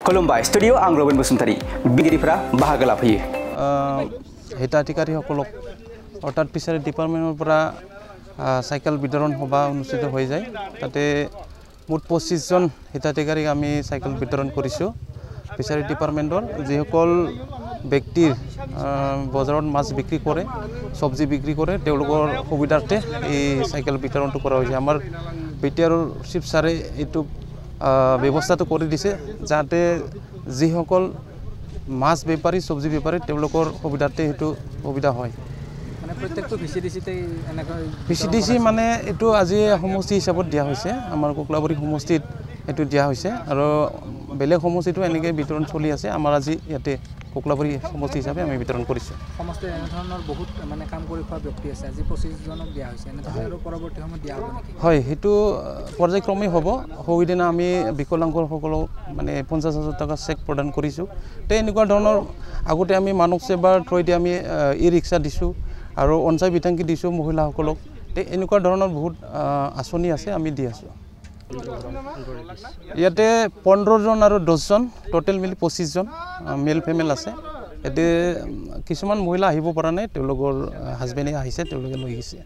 खुलुमबाय स्टुडिअ आं रबिन बसुमतारी बिगिरिफ्रा बाहागो लाफैयो हिताधिकारीসকলক অৰ্থাৎ ফিচাৰী ডিপাৰ্টমেণ্টৰ পৰা সাইকেল বিতৰণ সভা অনুষ্ঠিত হৈ যায় তাতে মুঠ 25 জন হিতাধিকাৰীক আমি সাইকেল বিতৰণ কৰিছোঁ ফিচাৰী ডিপাৰ্টমেণ্টৰ যিসকল ব্যক্তিৰ বজাৰত মাছ বিক্ৰী কৰে সবজি বিক্ৰী কৰে তেওঁলোকৰ সুবিধাৰ্থে এই সাইকেল বিতৰণটো কৰা হৈছে আমাৰ বিটিআৰ চিফ ছাৰে এইটো ব্যৱস্থাটো কৰি দিছে যাতে যিসকল মাছ বেপাৰী সবজি বেপাৰী তেওঁলোকৰ সুবিধাতে হেতু সুবিধা হয় মানে প্ৰত্যেকটো ভিচিডিসিতে এনেকৈ ভিচিডিসি মানে এটো আজি সমষ্টি হিচাপত দিয়া হৈছে আমাৰ কোকলাবৰী সমষ্টিত এটো দিয়া হৈছে আৰু বেলেগ সমষ্টিটো এনেকৈ বিতৰণ চলি আছে আমাৰ আজি ইয়াতে কোকলাবৰী সমষ্টি হিচাপে আমি বিতৰণ কৰিছো সমষ্টি এনে ধৰণৰ বহুত মানে কাম কৰি খোৱা ব্যক্তি আছে আজি 25 জনক দিয়া হৈছে এনে ধৰণৰ পৰৱৰ্তী সময়ত দিয়া হ'ব নেকি হয় হেতু পৰ্যায়ক্ৰমে হ'ব হইদিনা আমি বিকলাংগসকলক মানে 50,000 টকা চেক প্ৰদান কৰিছো তে এনেকুৱা ধৰণৰ আগতে আমি মানৱ সেৱাৰ থ্ৰুদি আমি ই ৰিক্সা দিছো আৰু অঞ্চল বিতংকি দিছো মহিলাসকলক তে এনেকুৱা ধৰণৰ বহুত আঁচনি আছে আমি দি আছো ইয়াতে 15 জন আৰু 10 জন টোটাল মিলি 25 জন মেল ফিমেল আছে এতে কিছুমান মহিলা আহিব পৰা নাই তেওঁলোকৰ হাজবেণ্ডে আহিছে তেওঁলোকে লৈ গৈছে